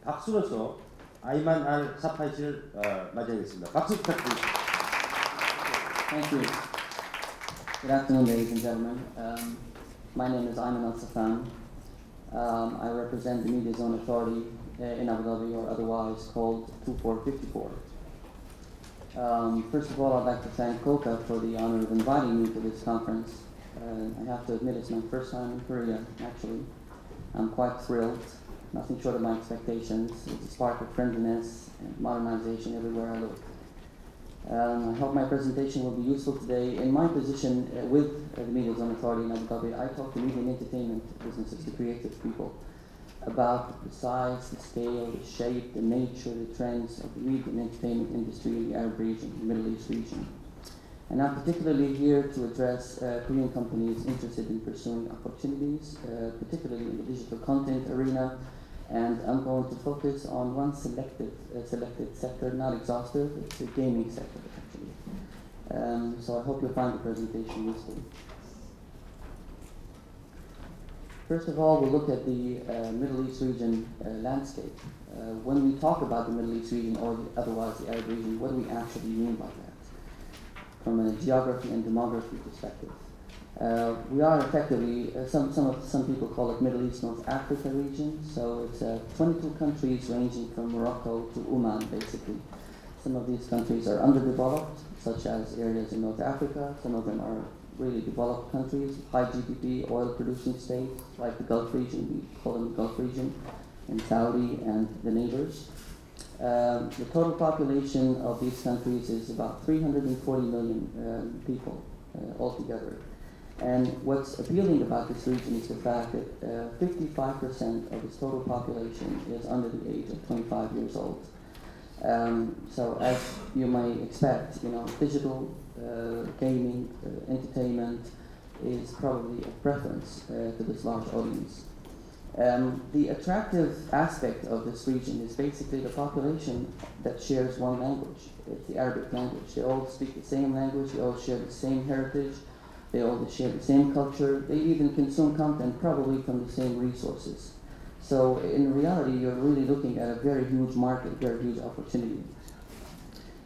박수로서 아이만 알 사판 씨를 맞이하겠습니다. 박수 부탁드립니다. Thank you. Good afternoon, ladies and gentlemen. My name is Ayman Al Saffan. I represent the Media Zone Authority in Abu Dhabi, or otherwise called 2454. First of all, I'd like to thank Coca for the honor of inviting me to this conference. I have to admit it's my first time in Korea, actually. I'm quite thrilled, nothing short of my expectations. It's a spark of friendliness and modernization everywhere I look. I hope my presentation will be useful today. In my position with the Media Zone Authority in Abu Dhabi, I talk to media and entertainment businesses, the creative people, about the size, the scale, the shape, the nature, the trends of the media and entertainment industry in the Arab region, the Middle East region. And I'm particularly here to address Korean companies interested in pursuing opportunities, particularly in the digital content arena. And I'm going to focus on one selected sector, not exhaustive. It's the gaming sector, actually. So I hope you'll find the presentation useful. First of all, we'll look at the Middle East region landscape. When we talk about the Middle East region, or otherwise the Arab region, what do we actually mean by that? From a geography and demography perspective. We are effectively, some people call it Middle East North Africa region, so it's 22 countries ranging from Morocco to Oman, basically. Some of these countries are underdeveloped, such as areas in North Africa. Some of them are really developed countries, high GDP, oil-producing states, like the Gulf region, we call them the Gulf region, and Saudi and the neighbors. The total population of these countries is about 340 million people altogether. And what's appealing about this region is the fact that 55% of its total population is under the age of 25 years old. So as you may expect, digital gaming, entertainment is probably a preference to this large audience. The attractive aspect of this region is basically the population that shares one language. It's the Arabic language. They all speak the same language, they all share the same heritage, they all share the same culture, they even consume content probably from the same resources. So in reality, you're really looking at a very huge market, very huge opportunity.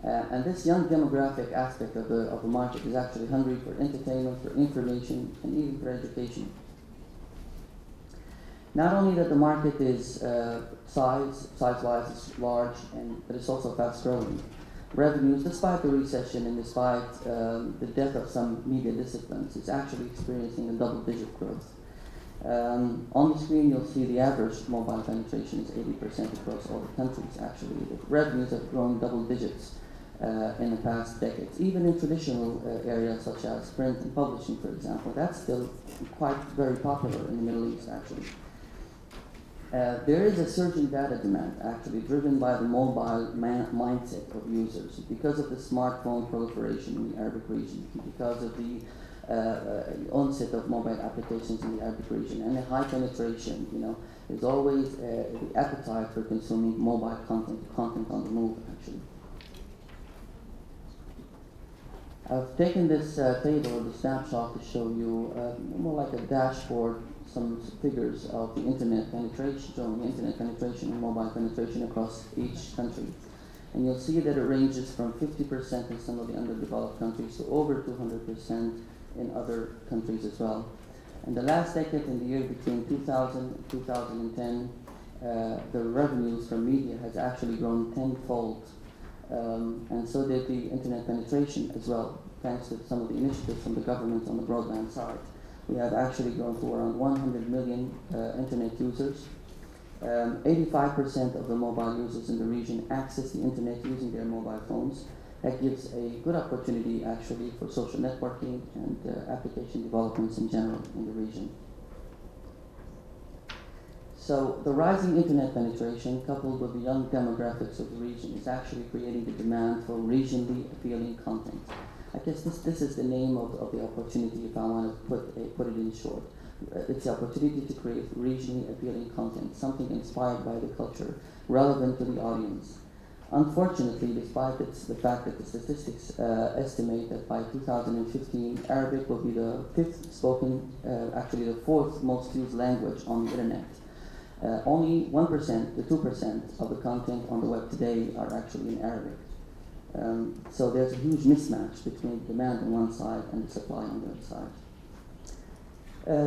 And this young demographic aspect of the market is actually hungry for entertainment, for information, and even for education. Not only that the market is size-wise is large, but it's also fast-growing. Revenues, despite the recession and despite the death of some media disciplines, it's actually experiencing a double-digit growth. On the screen, you'll see the average mobile penetration is 80% across all the countries, actually. The revenues have grown double digits in the past decades. Even in traditional areas such as print and publishing, for example, that's still quite very popular in the Middle East, actually. There is a surge in data demand, actually, driven by the mobile mindset of users because of the smartphone proliferation in the Arabic region, because of the onset of mobile applications in the Arabic region, and the high penetration. There's always the appetite for consuming mobile content on the move, actually. I've taken this table, the snapshot, to show you more like a dashboard, some figures of the internet penetration, showing internet penetration and mobile penetration across each country. And you'll see that it ranges from 50% in some of the underdeveloped countries to over 200% in other countries as well. In the last decade, in the year between 2000 and 2010, the revenues from media has actually grown tenfold. And so did the internet penetration as well, thanks to some of the initiatives from the government on the broadband side. We have actually grown to around 100 million internet users. 85% of the mobile users in the region access the internet using their mobile phones. That gives a good opportunity actually for social networking and application developments in general in the region. So the rising internet penetration coupled with the young demographics of the region is actually creating the demand for regionally appealing content. I guess this is the name of the opportunity, if I want to put it in short. It's the opportunity to create regionally appealing content, something inspired by the culture, relevant to the audience. Unfortunately, despite the fact that the statistics estimate that by 2015, Arabic will be the fifth spoken, actually the fourth most used language on the internet. Only 1% to 2% of the content on the web today are actually in Arabic. So there's a huge mismatch between demand on one side and the supply on the other side.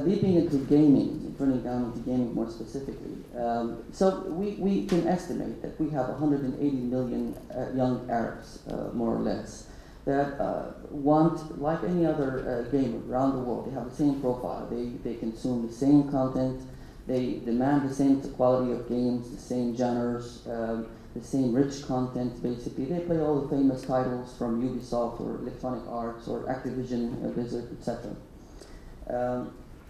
Leaping into gaming, turning down into gaming more specifically. So we can estimate that we have 180 million young Arabs, more or less, that want, like any other gamer around the world, they have the same profile. They consume the same content, they demand the same quality of games, the same genres, the same rich content, basically. They play all the famous titles from Ubisoft or Electronic Arts or Activision, Blizzard, etc.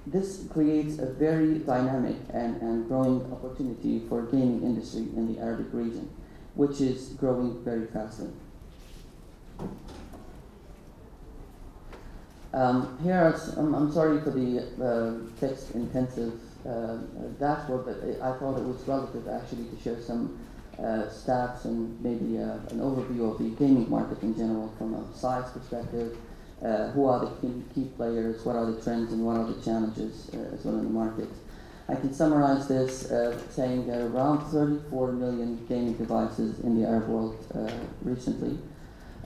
This creates a very dynamic and growing opportunity for gaming industry in the Arabic region, which is growing very fastly. I'm sorry for the text-intensive dashboard, but I thought it was relative actually to share some stats and maybe an overview of the gaming market in general from a size perspective. Who are the key players, what are the trends, and what are the challenges as well in the market. I can summarize this saying there are around 34 million gaming devices in the Arab world recently.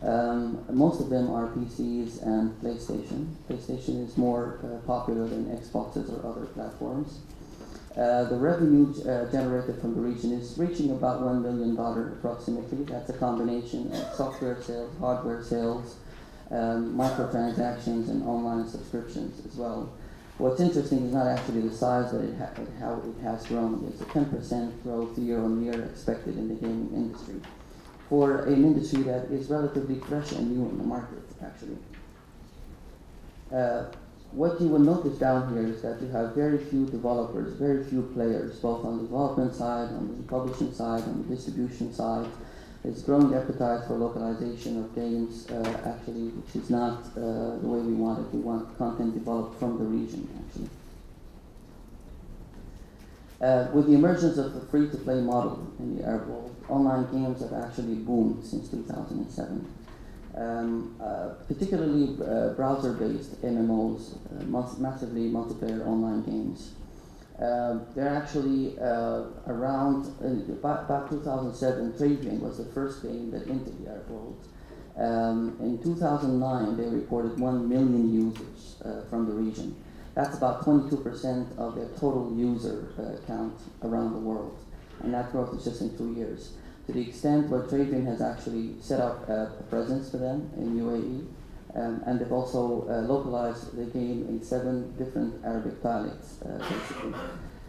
Most of them are PCs and PlayStation. PlayStation is more popular than Xboxes or other platforms. The revenue generated from the region is reaching about $1 billion approximately. That's a combination of software sales, hardware sales, microtransactions, and online subscriptions as well. What's interesting is not actually the size, but how it has grown. There's a 10% growth year on year expected in the gaming industry for an industry that is relatively fresh and new in the market, actually. What you will notice down here is that you have very few developers, very few players, both on the development side, on the publishing side, on the distribution side. There's growing appetite for localization of games, actually, which is not the way we want it. We want content developed from the region, actually. With the emergence of the free-to-play model in the Arab world, online games have actually boomed since 2007. Particularly browser-based MMOs, massively multiplayer online games. They're actually around, about 2007, Travian was the first game that entered the Arab world. In 2009, they reported 1 million users from the region. That's about 22% of their total user count around the world. And that growth is just in 2 years. To the extent where Travian has actually set up a presence for them in UAE, and they've also localized the game in 7 different Arabic dialects, basically.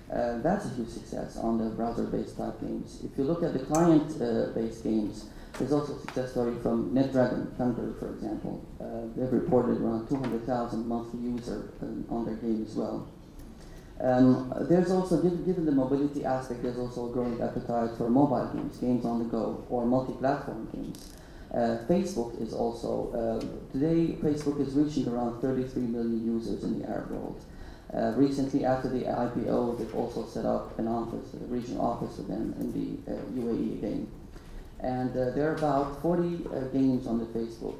That's a huge success on the browser-based type games. If you look at the client-based games, there's also a success story from NetDragon, Thunder, for example. They've reported around 200,000 monthly users on their game as well. There's also, given the mobility aspect, there's also a growing appetite for mobile games, games on the go, or multi-platform games. Facebook is also, today Facebook is reaching around 33 million users in the Arab world. Recently, after the IPO, they've also set up an office, a regional office for them in the UAE again. And there are about 40 games on the Facebook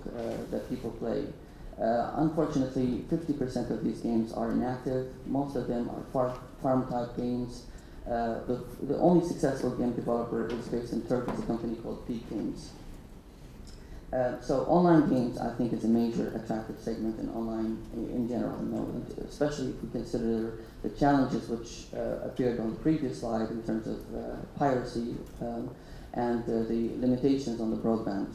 that people play. Unfortunately, 50% of these games are inactive. Most of them are farm-type games. The only successful game developer is based in Turkey. It's a company called Peak Games. So online games, I think, is a major attractive segment in online in general, especially if we consider the challenges which appeared on the previous slide in terms of piracy and the limitations on the broadband.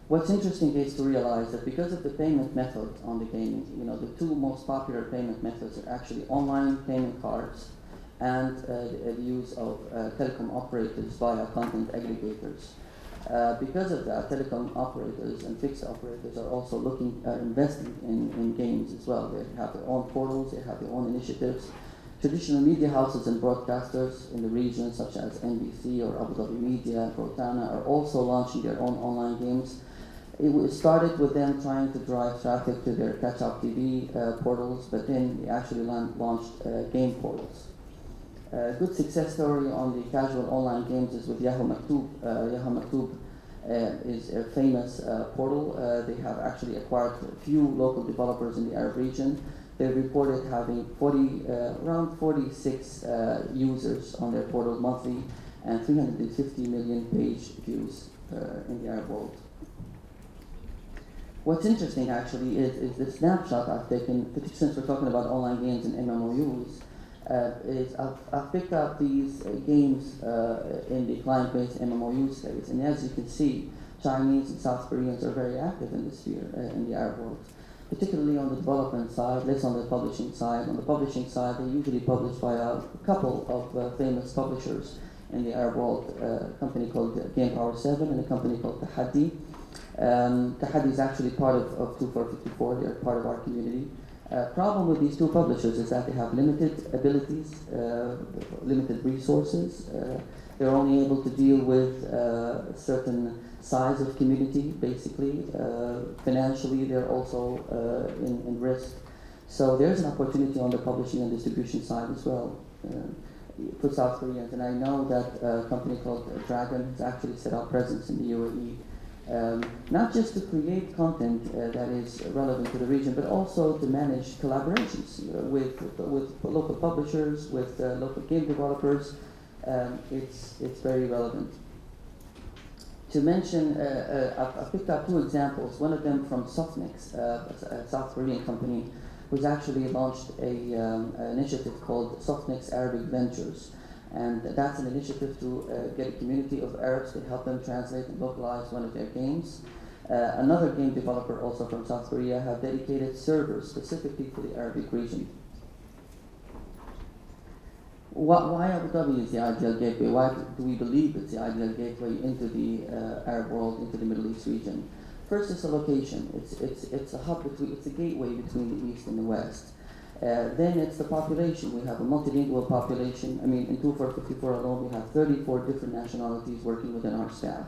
What's interesting is to realize that because of the payment method on the gaming, the 2 most popular payment methods are actually online payment cards and the use of telecom operators via content aggregators. Because of that, telecom operators and fixed operators are also investing in games as well. They have their own portals, they have their own initiatives. Traditional media houses and broadcasters in the region, such as NBC or Abu Dhabi Media, Rotana, are also launching their own online games. It started with them trying to drive traffic to their catch-up TV portals, but then they actually launched game portals. A good success story on the casual online games is with Yahoo Maktub. Yahoo Maktub is a famous portal. They have actually acquired a few local developers in the Arab region. They reported having around 46 users on their portal monthly and 350 million page views in the Arab world. What's interesting actually is the snapshot I've taken, particularly since we're talking about online games and MMOUs, is I've picked up these games in the client-based MMOU space, and as you can see, Chinese and South Koreans are very active in this sphere in the Arab world, particularly on the development side, less on the publishing side. On the publishing side, they usually publish by a couple of famous publishers in the Arab world, a company called Game Power 7 and a company called Tahaddi. Tahaddi is actually part of 2454, they're part of our community. Problem with these two publishers is that they have limited abilities, limited resources. They're only able to deal with a certain size of community, basically. Financially, they're also in risk. So there's an opportunity on the publishing and distribution side as well for South Koreans. And I know that a company called Dragon has actually set up presence in the UAE. Not just to create content that is relevant to the region, but also to manage collaborations with local publishers, with local game developers. It's very relevant. To mention, I picked up two examples. One of them from Softnix, a South Korean company, who's actually launched an initiative called Softnix Arabic Ventures. And that's an initiative to get a community of Arabs to help them translate and localize one of their games. Another game developer, also from South Korea, have dedicated servers specifically for the Arabic region. Why Abu Dhabi is the ideal gateway? Why do we believe it's the ideal gateway into the Arab world, into the Middle East region? First, it's a location. It's a hub between, it's a gateway between the East and the West. Then it's the population. We have a multilingual population. I mean, in 2454 alone, we have 34 different nationalities working within our staff.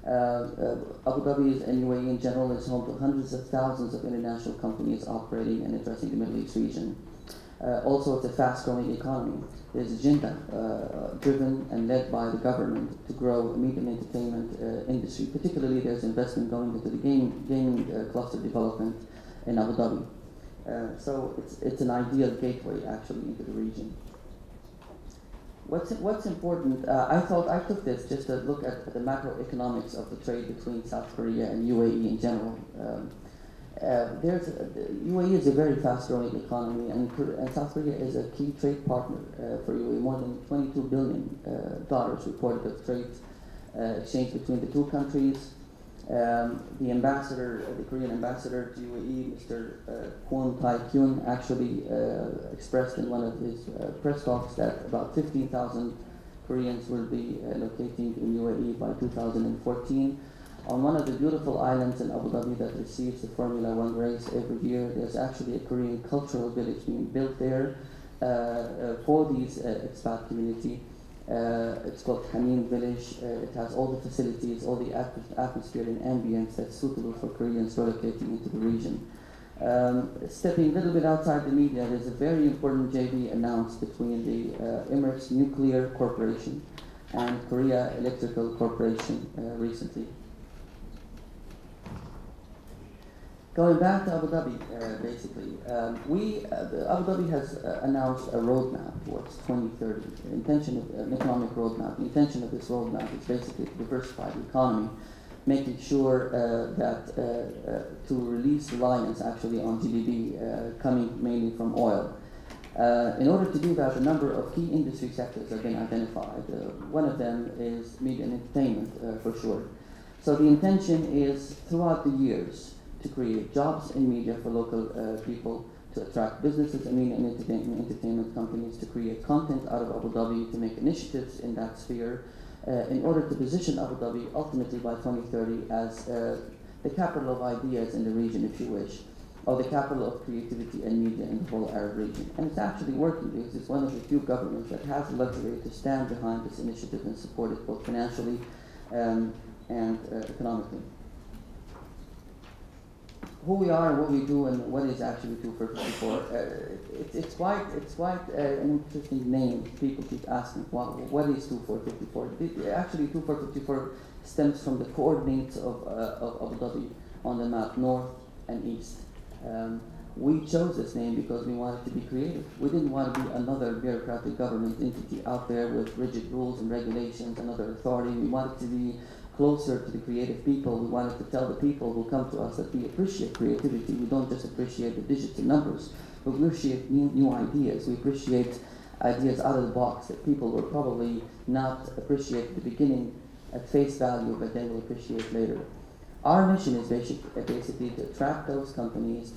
Abu Dhabi and UAE in general is home to hundreds of thousands of international companies operating and addressing the Middle East region. Also, it's a fast-growing economy. There's agenda driven and led by the government to grow the media and entertainment industry. Particularly, there's investment going into the gaming cluster development in Abu Dhabi. So it's an ideal gateway actually into the region. What's important? I took this just to look at the macroeconomics of the trade between South Korea and UAE in general. UAE is a very fast-growing economy, and South Korea is a key trade partner for UAE. More than $22 billion reported of trade exchange between the two countries. The ambassador, the Korean ambassador to UAE, Mr. Kwon Tae-kyun, actually expressed in one of his press talks that about 15,000 Koreans will be locating in UAE by 2014. On one of the beautiful islands in Abu Dhabi that receives the Formula One race every year, there's actually a Korean cultural village being built there for these expat community. It's called Hameen Village. It has all the facilities, all the atmosphere and ambience that's suitable for Koreans relocating into the region. Stepping a little bit outside the media, there's a very important JV announced between the Emirates Nuclear Corporation and Korea Electrical Corporation recently. Going back to Abu Dhabi, basically, Abu Dhabi has announced a roadmap towards 2030. The intention of an economic roadmap. The intention of this roadmap is basically to diversify the economy, making sure that to release reliance actually on GDP coming mainly from oil. In order to do that, a number of key industry sectors have been identified. One of them is media and entertainment, for sure. So the intention is throughout the years to create jobs in media for local people, to attract businesses, and entertainment companies, to create content out of Abu Dhabi, to make initiatives in that sphere, in order to position Abu Dhabi ultimately by 2030 as the capital of ideas in the region, if you wish, or the capital of creativity and media in the whole Arab region. And it's actually working because it's one of the few governments that has the luxury to stand behind this initiative and support it both financially and economically. Who we are and what we do and what is actually 2454. It's quite an interesting name. People keep asking, what is 2454? Actually, 2454 stems from the coordinates of Abu Dhabi on the map, north and east. We chose this name because we wanted to be creative. We didn't want to be another bureaucratic government entity out there with rigid rules and regulations, another authority. We wanted to be closer to the creative people. We wanted to tell the people who come to us that we appreciate creativity. We don't just appreciate the digits and numbers, but we appreciate new ideas. We appreciate ideas out of the box that people will probably not appreciate at the beginning at face value, but they will appreciate later. Our mission is basically to attract those companies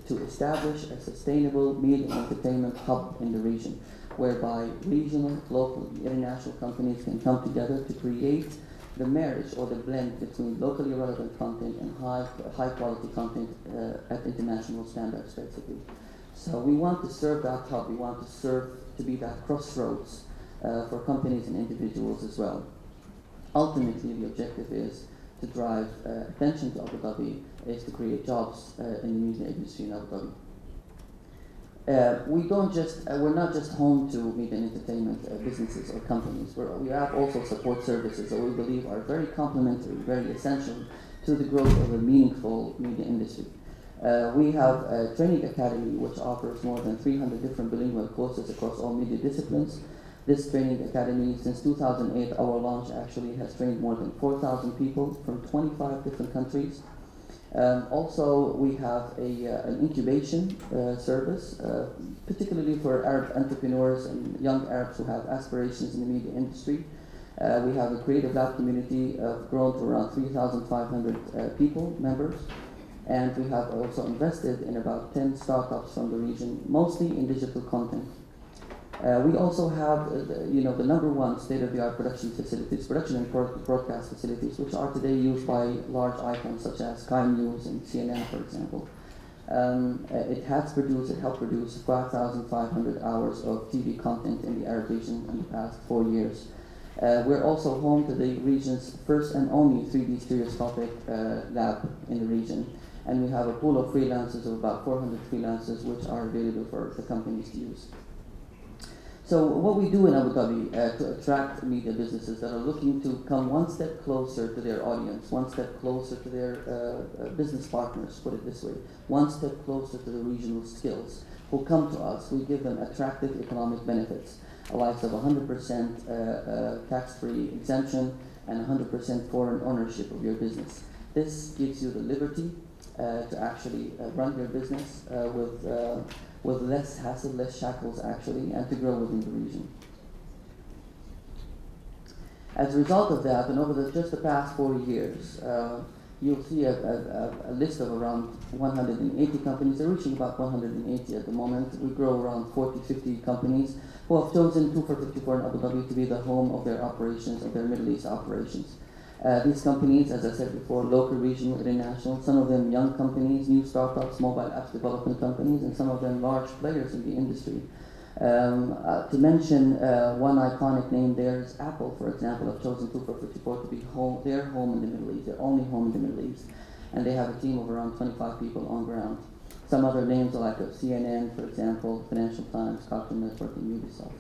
to establish a sustainable media and entertainment hub in the region, whereby regional, local, international companies can come together to create the marriage or the blend between locally relevant content and high quality content at international standards, basically. So we want to serve that hub. We want to be that crossroads for companies and individuals as well. Ultimately, the objective is to drive attention to Abu Dhabi, is to create jobs in the media industry in Abu Dhabi. We're not just home to media and entertainment businesses or companies. We have also support services that we believe are very complementary, very essential to the growth of a meaningful media industry. We have a training academy which offers more than 300 different bilingual courses across all media disciplines. This training academy, since 2008, our launch actually has trained more than 4,000 people from 25 different countries. Also, we have an incubation service, particularly for Arab entrepreneurs and young Arabs who have aspirations in the media industry. We have a creative lab community grown to around 3,500 people, members. And we have also invested in about 10 startups from the region, mostly in digital content. We also have, the number one state-of-the-art production facilities, production and broadcast facilities, which are today used by large icons such as Sky News and CNN, for example. It helped produce 5,500 hours of TV content in the Arab region in the past 4 years. We're also home to the region's first and only 3D stereoscopic lab in the region. And we have a pool of freelancers of about 400 freelancers which are available for the companies to use. So what we do in Abu Dhabi to attract media businesses that are looking to come one step closer to their audience, one step closer to their business partners, put it this way, one step closer to the regional skills, who come to us, we give them attractive economic benefits, a likes of 100% tax-free exemption and 100% foreign ownership of your business. This gives you the liberty to actually run your business with less hassle, less shackles actually, and to grow within the region. As a result of that, and over just the past 4 years, you'll see a list of around 180 companies. They're reaching about 180 at the moment. We grow around 40, 50 companies who have chosen 2454 in Abu Dhabi to be the home of their operations, of their Middle East operations. These companies, as I said before, local, regional, international, some of them young companies, new startups, mobile apps development companies, and some of them large players in the industry. To mention one iconic name there is Apple, for example, have chosen 2454 to be their home in the Middle East, their only home in the Middle East. And they have a team of around 25 people on ground. Some other names are like CNN, for example, Financial Times, Cartoon Network, and Ubisoft.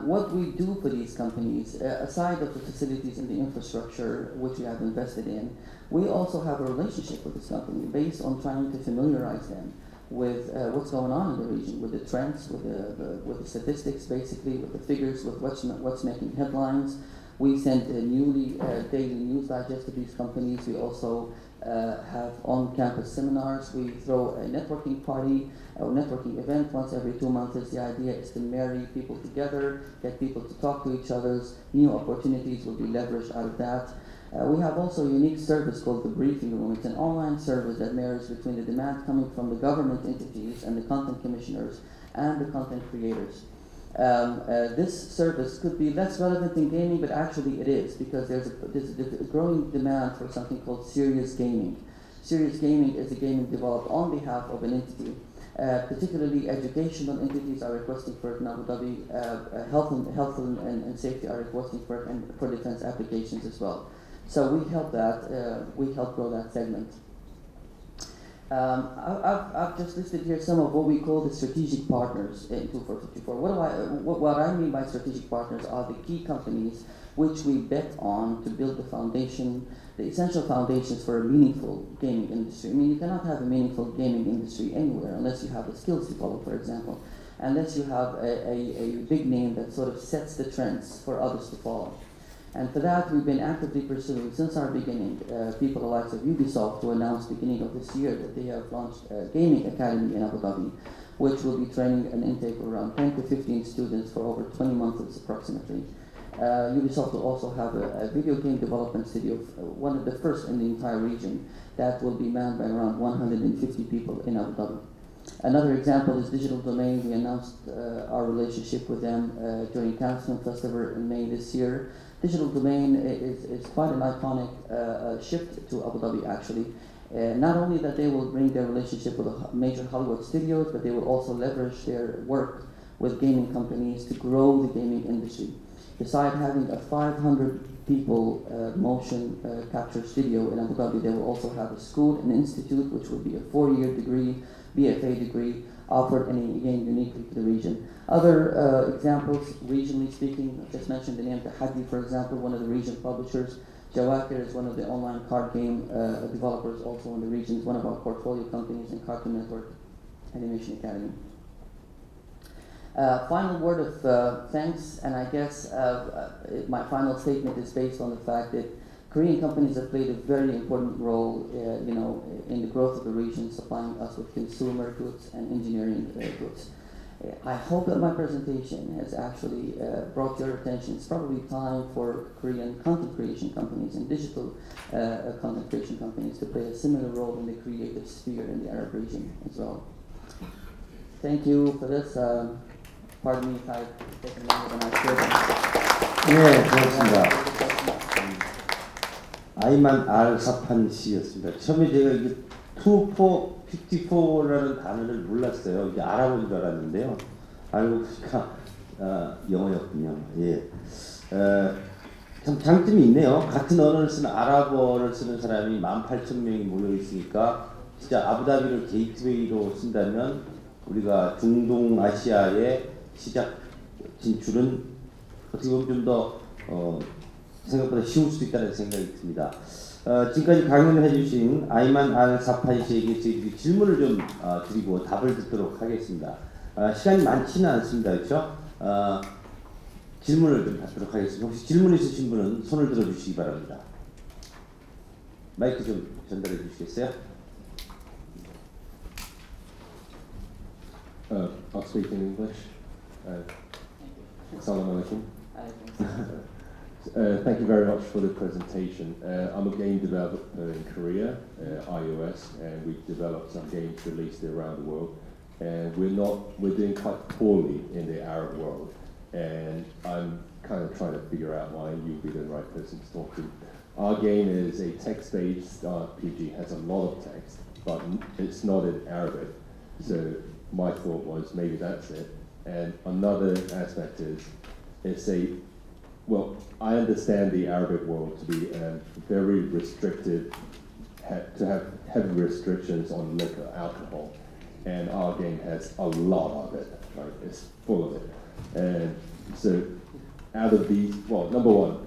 What we do for these companies, aside of the facilities and the infrastructure which we have invested in, we also have a relationship with this company based on trying to familiarize them with what's going on in the region, with the trends, with the statistics, basically, with the figures, with what's making headlines. We send daily news digest to these companies. We also have on-campus seminars. We throw a networking party, a networking event once every 2 months. The idea is to marry people together, get people to talk to each other. New opportunities will be leveraged out of that. We have also a unique service called the Briefing Room. It's an online service that marries between the demand coming from the government entities and the content commissioners and the content creators. This service could be less relevant in gaming, but actually it is, because there's a growing demand for something called serious gaming. Serious gaming is a gaming developed on behalf of an entity. Particularly educational entities are requesting for it in Abu Dhabi, health and safety are requesting for it, and for defense applications as well. So we help grow that segment. I've just listed here some of what we call the strategic partners in 2454. What I mean by strategic partners are the key companies which we bet on to build the foundation, the essential foundations for a meaningful gaming industry. I mean, you cannot have a meaningful gaming industry anywhere unless you have the skills to follow, for example, unless you have a big name that sort of sets the trends for others to follow. And for that, we've been actively pursuing, since our beginning, people the likes of Ubisoft, who announced beginning of this year that they have launched a gaming academy in Abu Dhabi, which will be training an intake of around 10 to 15 students for over 20 months approximately. Ubisoft will also have a video game development studio, one of the first in the entire region, that will be manned by around 150 people in Abu Dhabi. Another example is Digital Domain. We announced our relationship with them during Cannes Film Festival in May this year. Digital Domain is quite an iconic shift to Abu Dhabi, actually. Not only that they will bring their relationship with major Hollywood studios, but they will also leverage their work with gaming companies to grow the gaming industry. Besides having a 500 people motion capture studio in Abu Dhabi, they will also have a school, an institute, which will be a 4-year degree, BFA degree, offered again uniquely to the region. Other examples, regionally speaking, I just mentioned the name Tahaddi, for example, one of the region publishers. Jawakir is one of the online card game developers also in the region, one of our portfolio companies in Cartoon Network Animation Academy. Final word of thanks, and I guess my final statement is based on the fact that Korean companies have played a very important role, in the growth of the region, supplying us with consumer goods and engineering goods. I hope that my presentation has actually brought your attention. It's probably time for Korean content creation companies and digital content creation companies to play a similar role in the creative sphere in the Arab region as well. Thank you for this. Pardon me if I've taken longer than I should. 네, 고맙습니다. 아이만 알 사판 씨였습니다. 처음에 제가 이게 2454라는 단어를 몰랐어요. 이제 알아본 줄 알았는데요. 알고 보니까 영어였군요. 예. 참 장점이 있네요. 같은 언어를 쓰는 아랍어를 쓰는 사람이 18,000명이 모여 있으니까 진짜 아부다비를 게이트웨이로 쓴다면 우리가 중동 아시아의 시작 진출은 어떻게 보면 좀 더 생각보다 쉬울 수도 있다는 생각이 듭니다. 지금까지 강연을 해주신 아이만 알 사판 씨에게 저희들이 질문을 좀 드리고 답을 듣도록 하겠습니다. 시간이 많지는 않습니다. 그렇죠? 질문을 좀 받도록 하겠습니다. 혹시 질문 있으신 분은 손을 들어주시기 바랍니다. 마이크 좀 전달해 주시겠어요? I'll speak in English. Assalamu alaikum. Thank you very much for the presentation. I'm a game developer in Korea, iOS, and we've developed some games released around the world. And we're doing quite poorly in the Arab world. And I'm kind of trying to figure out why you'd be the right person to talk to. Our game is a text-based RPG, has a lot of text, but it's not in Arabic. So my thought was maybe that's it. And another aspect is, I understand the Arabic world to be very restricted, to have heavy restrictions on liquor, alcohol, and our game has a lot of it, right? It's full of it. And so out of these, number one,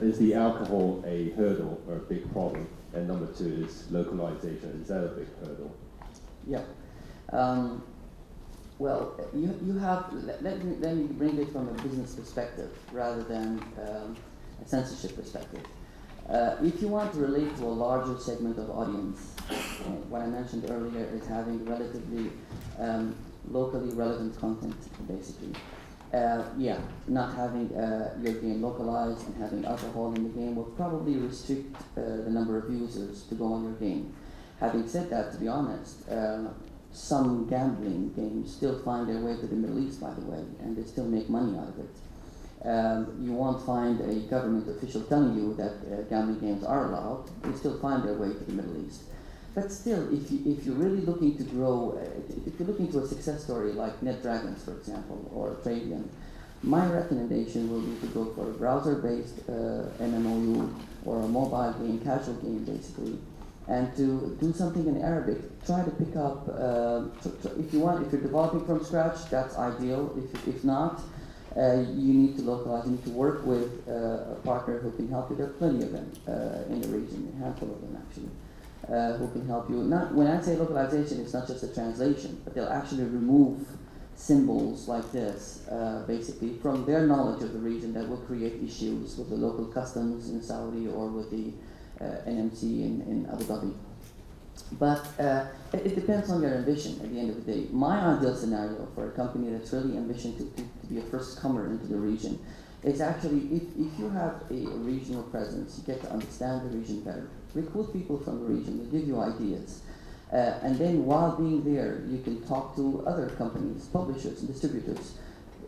is the alcohol a hurdle or a big problem? And number two is localization. Is that a big hurdle? Yeah. Well, you have, let me bring it from a business perspective rather than a censorship perspective. If you want to relate to a larger segment of audience, what I mentioned earlier is having relatively locally relevant content, basically. Not having your game localized and having alcohol in the game will probably restrict the number of users to go on your game. Having said that, to be honest, some gambling games still find their way to the Middle East, by the way, and they still make money out of it. You won't find a government official telling you that gambling games are allowed. They still find their way to the Middle East. But still, if you're really looking to grow, if you're looking to a success story like NetDragons, for example, or Travian, my recommendation will be to go for a browser-based MMOU or a mobile game, casual game, basically, and to do something in Arabic. Try to pick up, if you're developing from scratch, that's ideal. If not, you need to localize, you need to work with a partner who can help you. There are plenty of them in the region, a handful of them actually, who can help you. When I say localization, it's not just a translation, but they'll actually remove symbols like this, basically, from their knowledge of the region that will create issues with the local customs in Saudi or with the NMC in Abu Dhabi. But it depends on your ambition at the end of the day. My ideal scenario for a company that's really ambitious to be a first comer into the region is actually, if you have a regional presence, you get to understand the region better. Recruit people from the region, they'll give you ideas. And then while being there, you can talk to other companies, publishers, and distributors.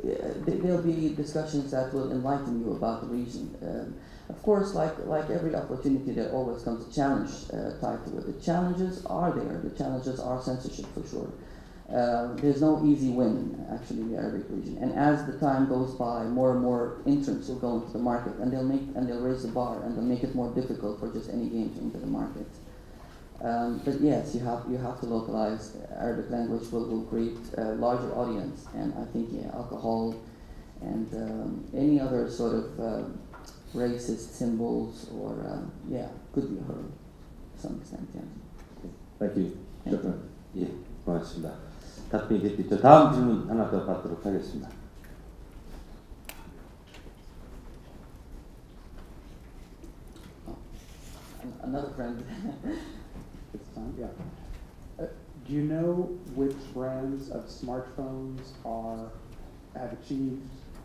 There'll be discussions that will enlighten you about the region. Of course, like every opportunity, there always comes a challenge tied to it. The challenges are there. The challenges are censorship for sure. There's no easy win actually in the Arabic region. And as the time goes by, more and more entrants will go into the market, and they'll raise the bar, and they'll make it more difficult for just any game to enter the market. But yes, you have to localize. Arabic language will create a larger audience, and I think alcohol and any other sort of racist symbols or could be a hurdle to some extent. Yeah. Thank you. 예, 고맙습니다. 답변이 됐죠. 다음 질문 하나 더 받도록 하겠습니다. Another friend. It's time, yeah. Do you know which brands of smartphones have achieved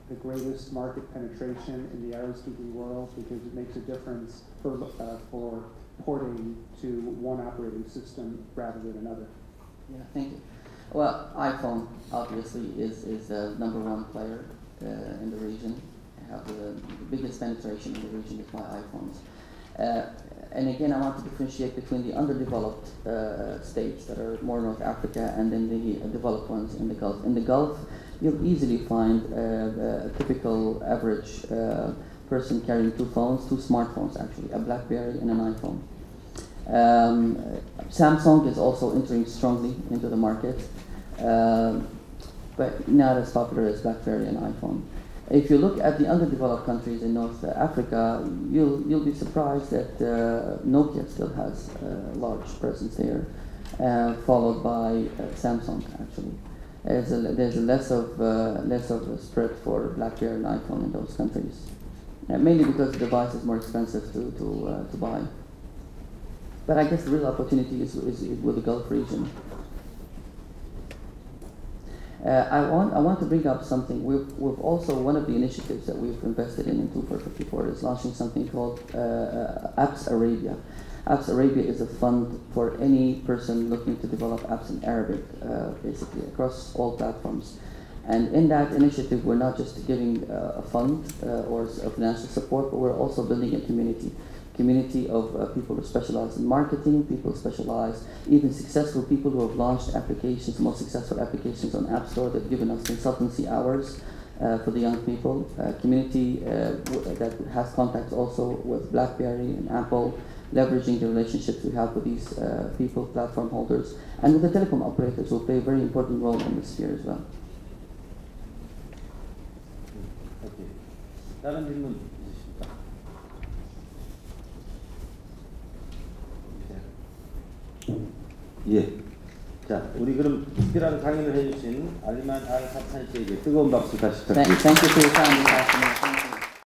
the greatest market penetration in the Arab-speaking world, because it makes a difference for porting to one operating system rather than another? Yeah, thank you. Well, iPhone obviously is the number one player in the region. I have the biggest penetration in the region is my iPhones. And again, I want to differentiate between the underdeveloped states that are more North Africa and then the developed ones in the Gulf. In the Gulf, you'll easily find a typical average person carrying two smartphones actually, a BlackBerry and an iPhone. Samsung is also entering strongly into the market, but not as popular as BlackBerry and iPhone. If you look at the underdeveloped countries in North Africa, you'll be surprised that Nokia still has a large presence there, followed by Samsung actually. There's less of a spread for BlackBerry and iPhone in those countries, mainly because the device is more expensive to buy. But I guess the real opportunity is with the Gulf region. I want to bring up something. We've also, one of the initiatives that we've invested in 2454 is launching something called Apps Arabia. Apps Arabia is a fund for any person looking to develop apps in Arabic, basically across all platforms. And in that initiative, we're not just giving a fund or a financial support, but we're also building a community of people who specialize in marketing, people specialize, even successful people who have launched applications, most successful applications on App Store. They've given us consultancy hours for the young people. Community that has contacts also with BlackBerry and Apple, leveraging the relationships we have with these people, platform holders, and with the telecom operators who play a very important role in this sphere as well. Okay. 다른 질문 있으십니까? 예. 자, 우리 그럼 특별한 강연을 해주신 알리만 알 사판 씨에게 뜨거운 박수 다시 부탁드립니다. Thank you for your time this afternoon.